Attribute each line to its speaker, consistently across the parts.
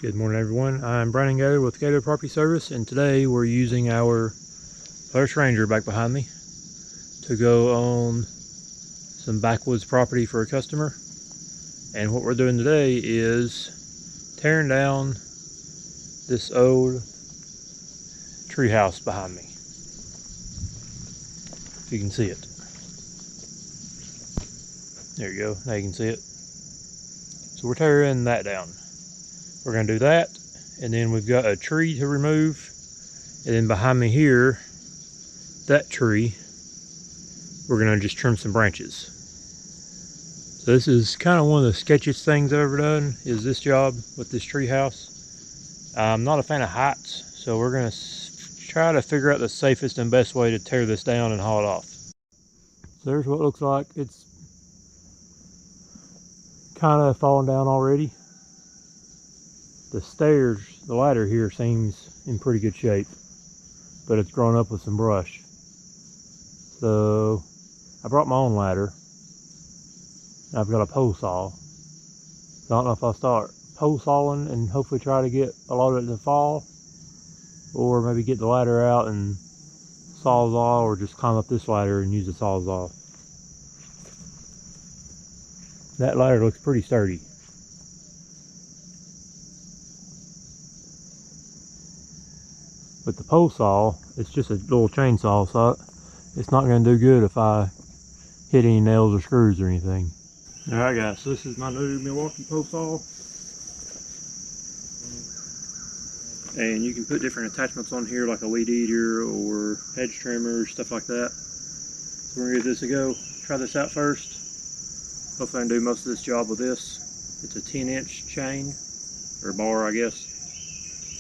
Speaker 1: Good morning, everyone. I'm Brian Gaylor with Gaylor Property Service, and today we're using our Polaris Ranger back behind me to go on some backwoods property for a customer. And what we're doing today is tearing down this old tree house behind me. If you can see it. There you go. Now you can see it. So we're tearing that down. We're going to do that, and then we've got a tree to remove, and then behind me here, that tree, we're going to just trim some branches. So this is kind of one of the sketchiest things I've ever done, is this job with this tree house. I'm not a fan of heights, so we're going to try to figure out the safest and best way to tear this down and haul it off. So there's what it looks like. It's kind of fallen down already. The stairs, the ladder here seems in pretty good shape, but it's grown up with some brush. So I brought my own ladder. I've got a pole saw. I don't know if I'll start pole sawing and hopefully try to get a lot of it to fall, or maybe get the ladder out and sawzall, or just climb up this ladder and use the sawzall. That ladder looks pretty sturdy. With the pole saw, it's just a little chainsaw, so it's not going to do good if I hit any nails or screws or anything. Alright guys, so this is my new Milwaukee pole saw. And you can put different attachments on here, like a weed eater or hedge trimmer, stuff like that. So we're going to give this a go. Try this out first. Hopefully I can do most of this job with this. It's a 10-inch chain, or bar I guess.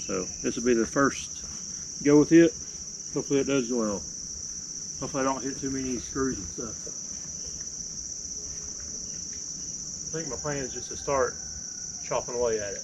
Speaker 1: So this will be the first go with it. Hopefully it does well. Hopefully I don't hit too many screws and stuff. I think my plan is just to start chopping away at it.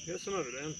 Speaker 1: Get some of it in.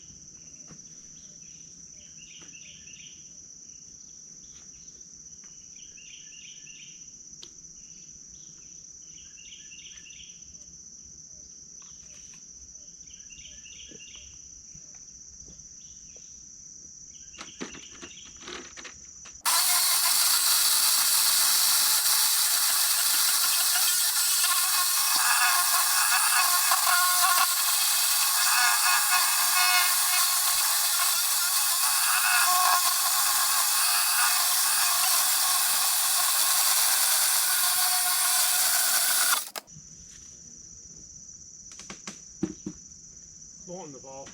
Speaker 1: wanting to fall.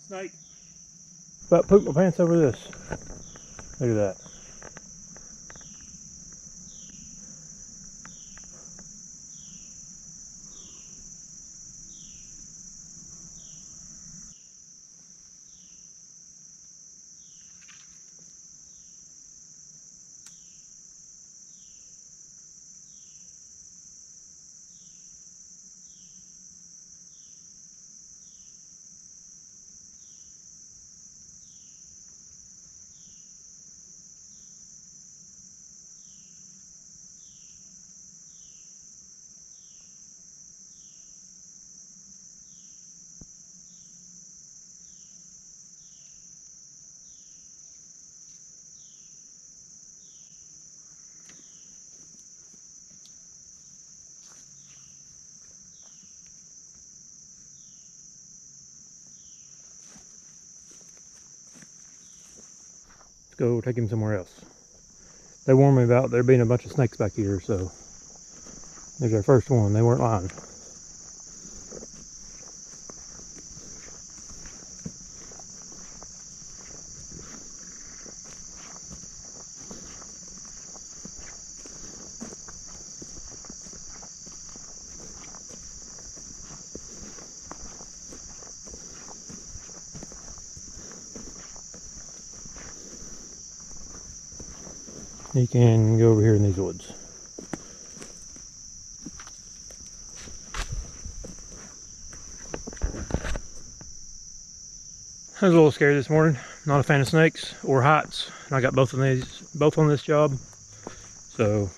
Speaker 1: Snake. About pooped my pants over this. Look at that. Go take him somewhere else. They warned me about there being a bunch of snakes back here, so there's our first one. They weren't lying. He can go over here in these woods. I was a little scared this morning. Not a fan of snakes or heights. And I got both on this job. So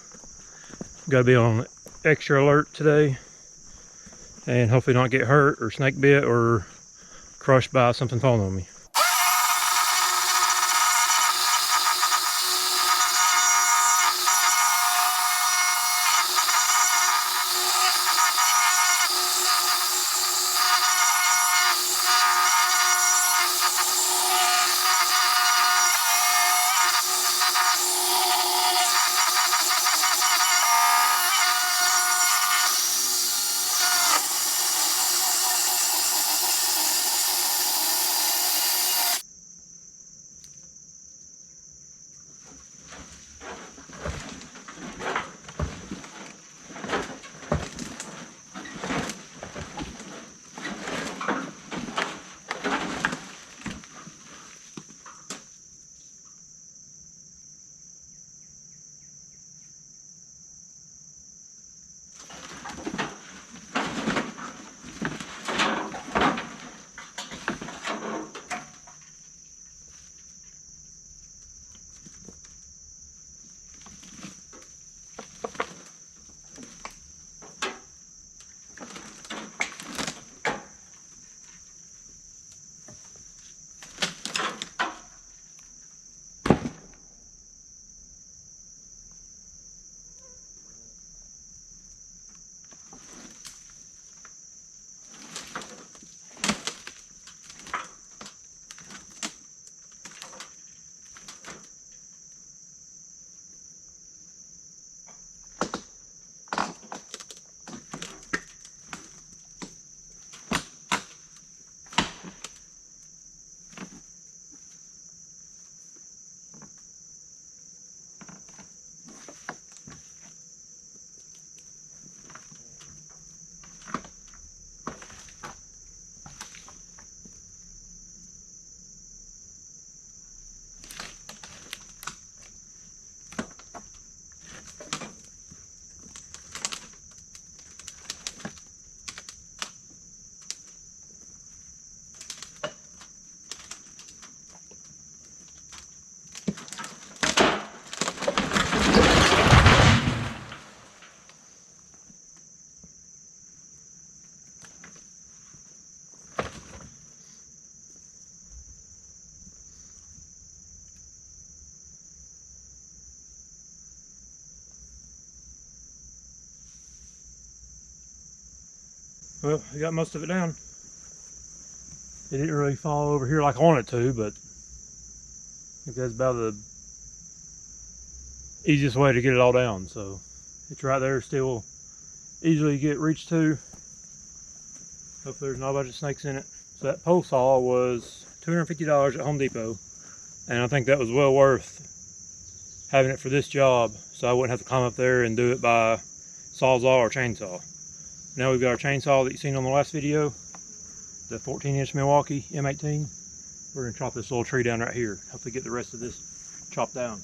Speaker 1: gotta be on extra alert today and hopefully not get hurt or snake bit or crushed by something falling on me. Well, I got most of it down. It didn't really fall over here like I wanted to, but I think that's about the easiest way to get it all down. So it's right there, still easily get reached to. Hopefully there's not a bunch of snakes in it. So that pole saw was $250 at Home Depot, and I think that was well worth having it for this job, so I wouldn't have to climb up there and do it by sawzall or chainsaw. Now we've got our chainsaw that you've seen on the last video, the 14-inch Milwaukee M18. We're going to chop this little tree down right here. Hopefully get the rest of this chopped down.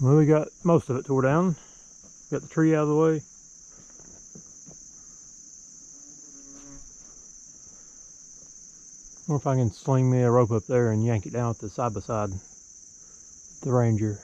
Speaker 1: Well, we got most of it tore down. Got the tree out of the way. I wonder if I can sling me a rope up there and yank it down with the side by side the Ranger.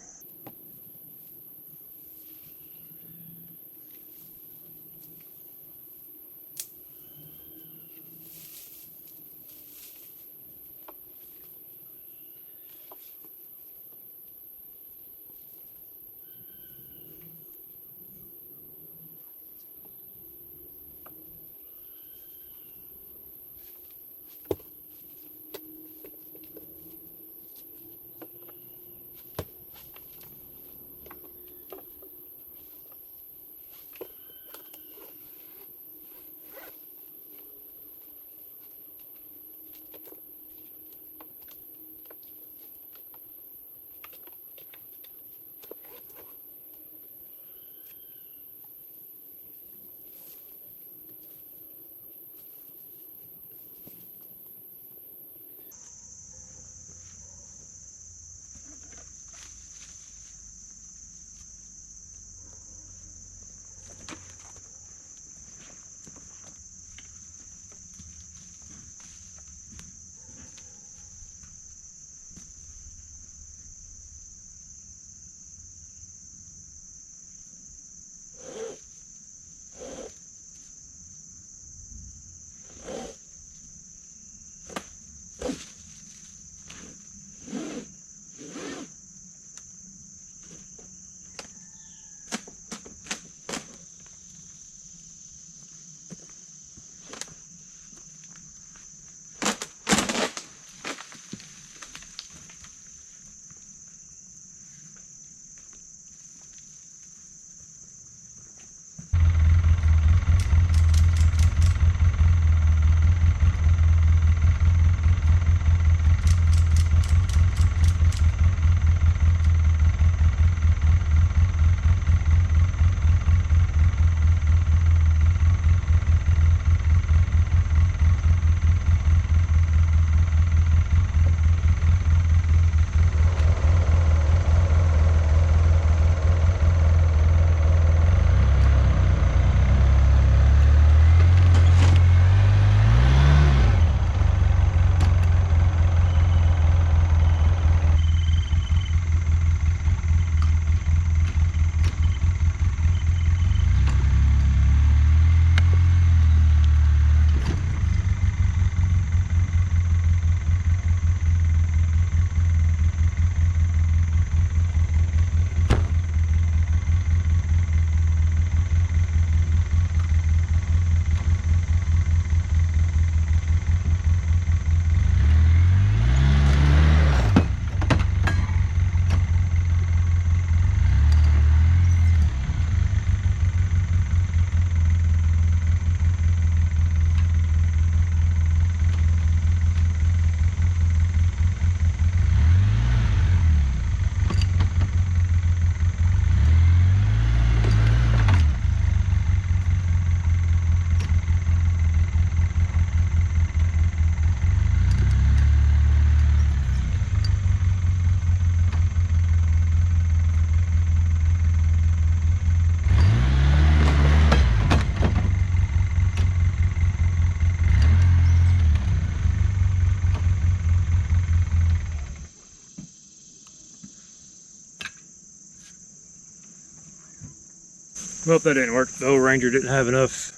Speaker 1: Well, that didn't work. The old Ranger didn't have enough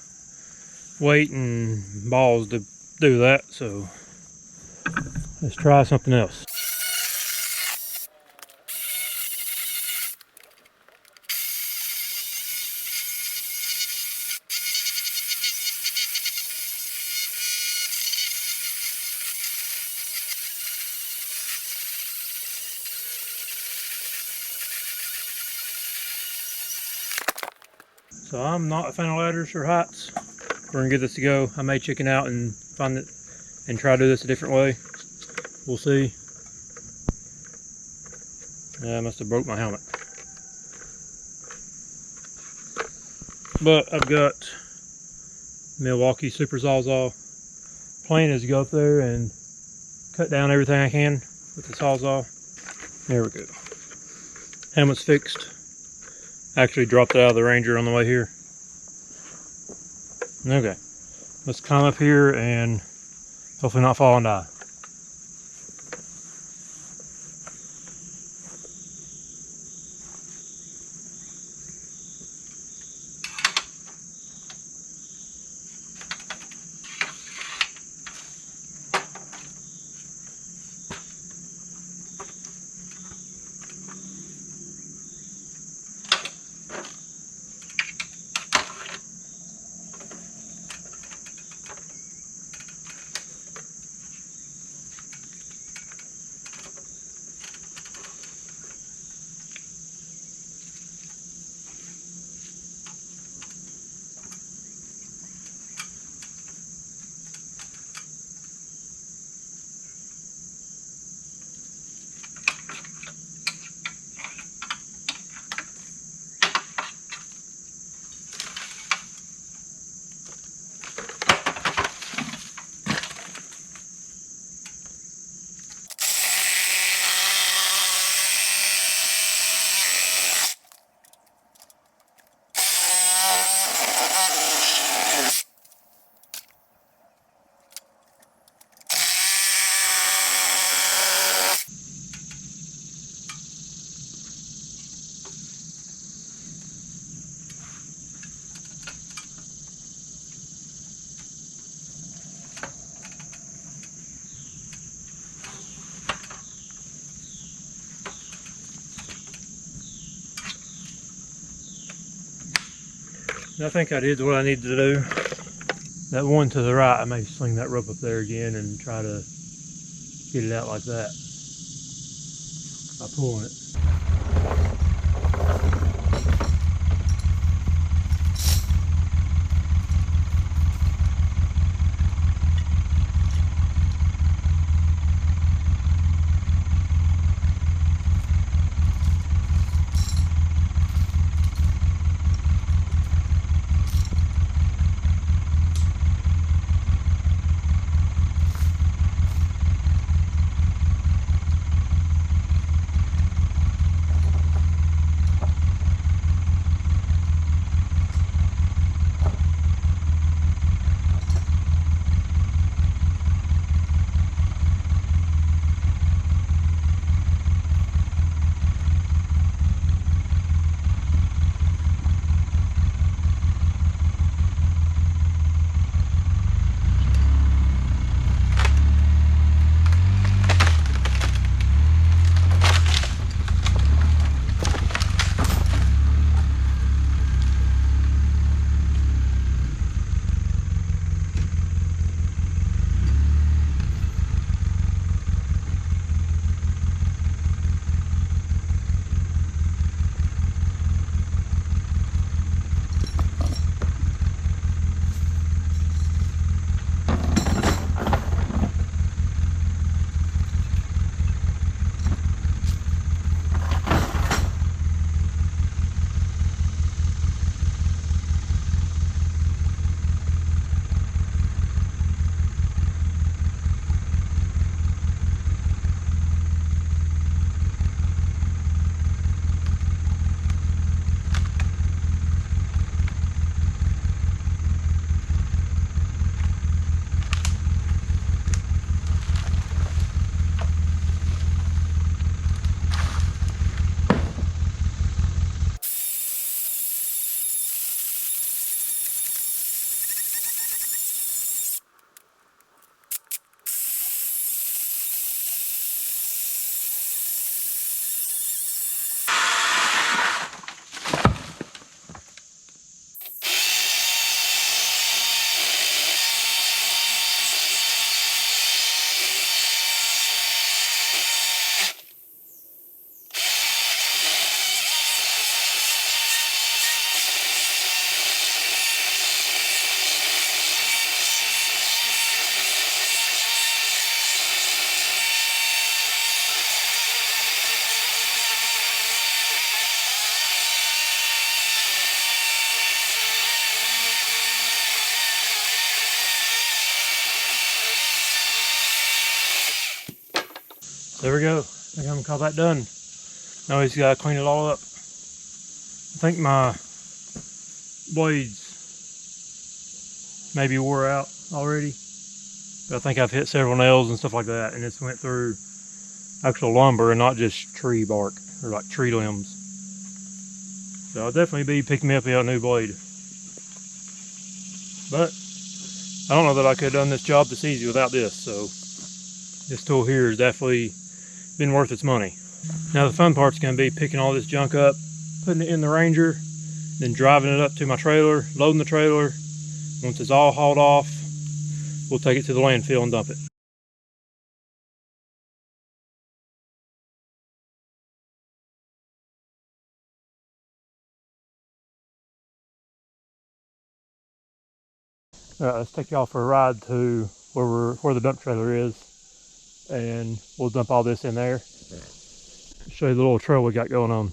Speaker 1: weight and balls to do that, so let's try something else. So I'm not a fan of ladders or heights. We're gonna give this a go. I may chicken out and find it and try to do this a different way. We'll see. Yeah, I must have broke my helmet. But I've got Milwaukee Super Sawzall. Plan is to go up there and cut down everything I can with the Sawzall. There we go. Helmet's fixed. Actually dropped it out of the Ranger on the way here. Okay, let's climb up here and hopefully not fall and die. I think I did what I needed to do. That one to the right, I may sling that rope up there again and try to get it out like that by pulling it. There we go. I think I'm gonna call that done. Now he's gotta clean it all up. I think my blades maybe wore out already. But I think I've hit several nails and stuff like that, and it's went through actual lumber and not just tree bark or like tree limbs. So I'll definitely be picking me up a new blade. But I don't know that I could have done this job this easy without this, so this tool here has definitely been worth its money. Now the fun part's going to be picking all this junk up, putting it in the Ranger, then driving it up to my trailer, loading the trailer. Once it's all hauled off, we'll take it to the landfill and dump it. Alright, let's take y'all for a ride to where the dump trailer is, and we'll dump all this in there. Show you the little trail we got going on.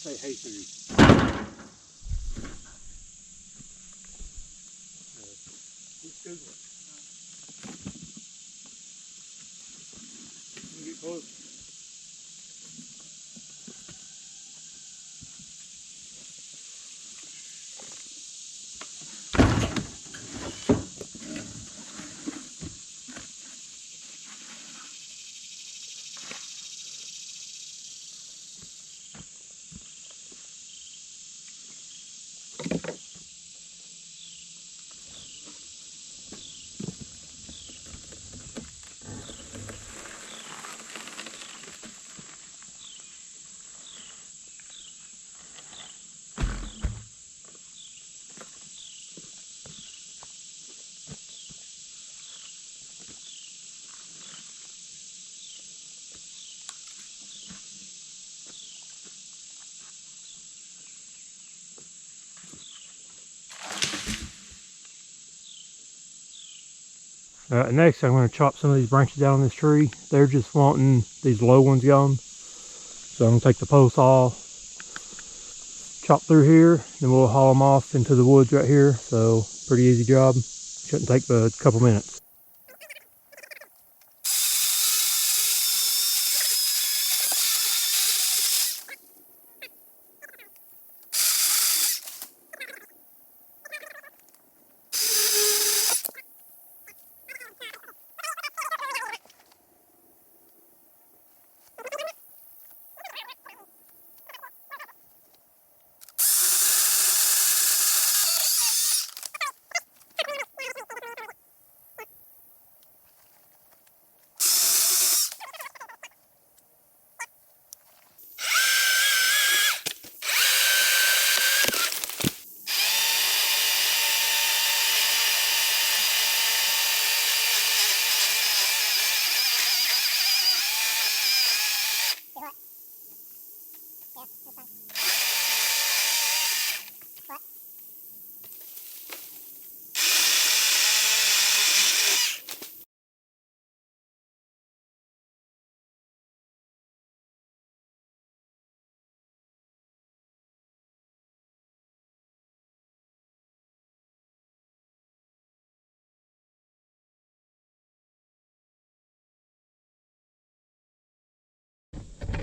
Speaker 1: say hey to you. Let's go. Get close. Next, I'm going to chop some of these branches down on this tree. They're just wanting these low ones gone. So I'm going to take the pole saw, chop through here, then we'll haul them off into the woods right here. So pretty easy job. Shouldn't take but a couple minutes.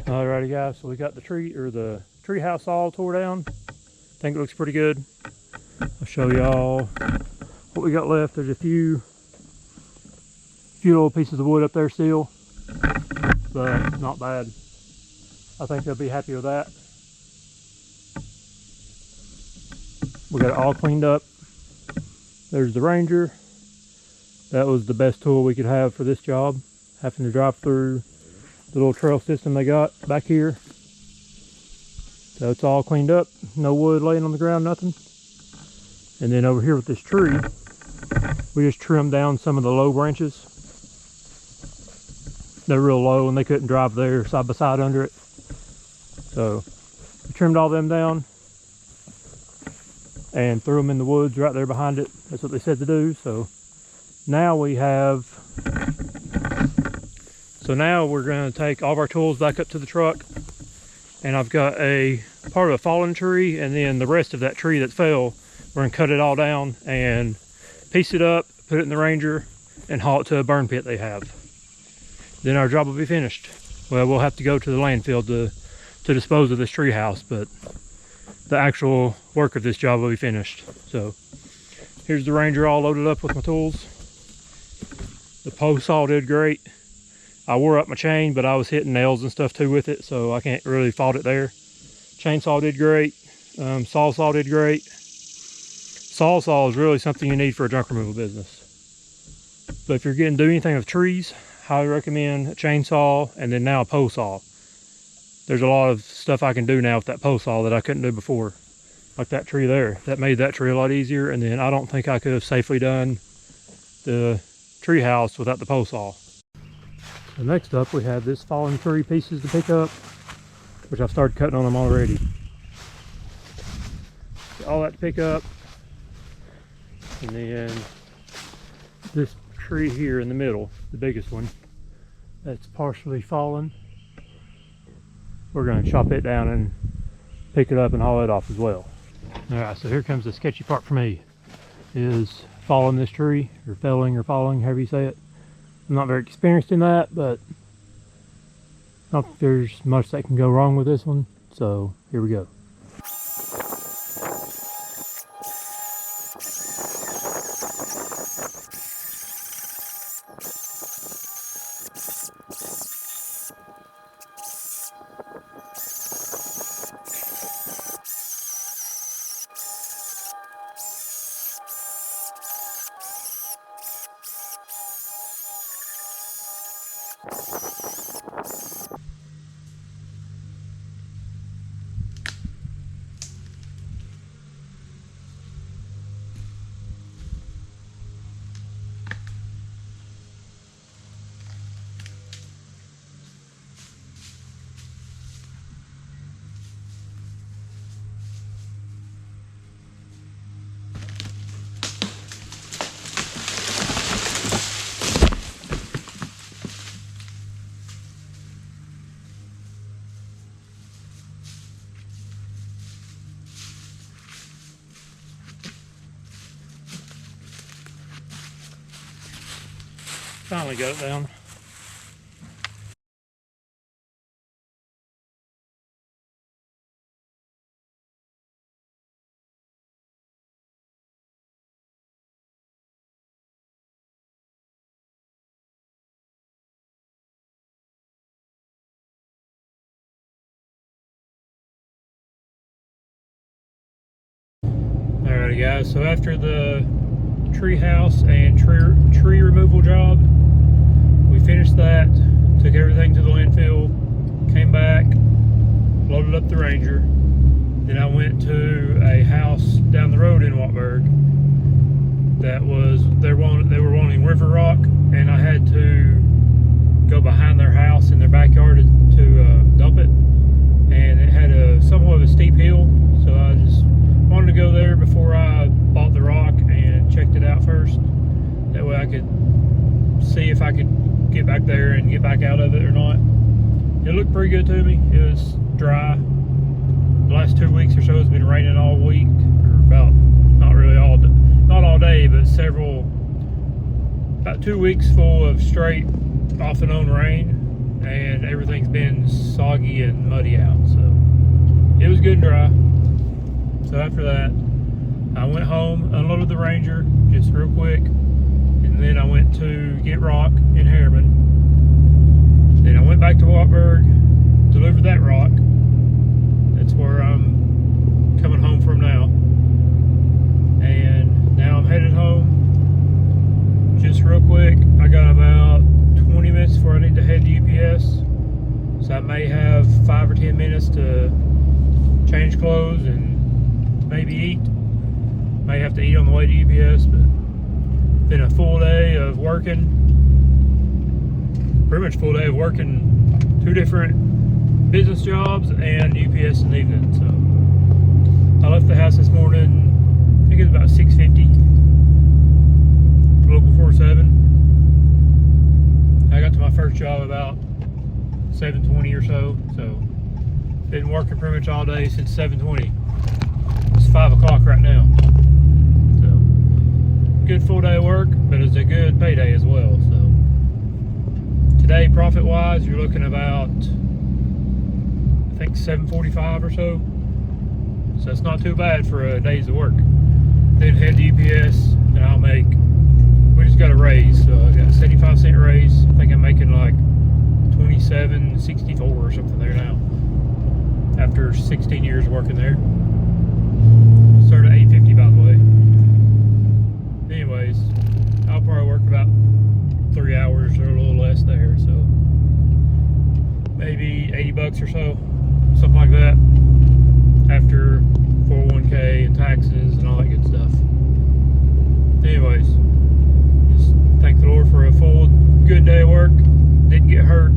Speaker 1: Alrighty guys, so we got the tree house all tore down. I think it looks pretty good. I'll show y'all what we got left. There's a few little pieces of wood up there still, but not bad. I think they'll be happy with that. We got it all cleaned up. There's the Ranger. That was the best tool we could have for this job, having to drive through the little trail system they got back here. So it's all cleaned up, no wood laying on the ground, nothing. And then over here with this tree, we just trimmed down some of the low branches. They're real low and they couldn't drive there side by side under it. So we trimmed all them down and threw them in the woods right there behind it. That's what they said to do. So now we're going to take all of our tools back up to the truck, and I've got a part of a fallen tree, and then the rest of that tree that fell, we're going to cut it all down and piece it up, put it in the Ranger, and haul it to a burn pit they have. Then our job will be finished. Well, we'll have to go to the landfill to dispose of this tree house, but the actual work of this job will be finished. So here's the Ranger all loaded up with my tools. The post saw did great. I wore up my chain, but I was hitting nails and stuff too with it, so I can't really fault it there. Chainsaw did great. Saw did great. Saw is really something you need for a junk removal business. But if you're getting to do anything with trees, highly recommend a chainsaw, and then now a pole saw. There's a lot of stuff I can do now with that pole saw that I couldn't do before. Like that tree there. That made that tree a lot easier, and then I don't think I could have safely done the tree house without the pole saw. So next up, we have this fallen tree pieces to pick up, which I've started cutting on them already. Got all that to pick up, and then this tree here in the middle, the biggest one, that's partially fallen. We're going to chop it down and pick it up and haul it off as well. All right, so here comes the sketchy part for me, is falling this tree, or felling or falling, however you say it. I'm not very experienced in that, but I don't think there's much that can go wrong with this one. So here we go. finally got it down. Alrighty guys, so after the tree house and tree removal job, we finished that, took everything to the landfill, came back, loaded up the Ranger. Then I went to a house down the road in Wartburg that was, they were wanting river rock, and I had to go behind their house in their backyard to dump it, and it had somewhat of a steep hill, so I just wanted to go there before I bought the rock and checked it out first. That way I could see if I could get back there and get back out of it or not. It looked pretty good to me. It was dry. The last 2 weeks or so it's been raining all week, or about, not all day, but about 2 weeks full of straight off and on rain, and everything's been soggy and muddy out, so it was good and dry. So after that, I went home, unloaded the Ranger just real quick, and then I went to get rock in Harriman. Then I went back to Wartburg, delivered that rock. That's where I'm coming home from now. And now I'm headed home. Just real quick, I got about 20 minutes before I need to head to UPS. So I may have 5 or 10 minutes to change clothes and maybe eat. May have to eat on the way to UPS, but been a full day of working. Pretty much full day of working 2 different business jobs and UPS in the evening. So I left the house this morning, I think it was about 6:50, a little before 7. I got to my first job about 7:20 or so. So been working pretty much all day since 7:20. It's 5 o'clock right now. So good full day of work, but it's a good payday as well. So today, profit wise, you're looking about, I think, 745 or so. So it's not too bad for a day's of work. Then head to UPS and I'll make, we just got a raise, so I got a 75-cent raise. I think I'm making like $27.64 or something there now, after 16 years working there. Started at $8.50 by the way. Anyways, I'll probably work about 3 hours or a little less there, so maybe $80 or so, something like that, after 401k and taxes and all that good stuff. Anyways, just thank the Lord for a full good day of work. Didn't get hurt.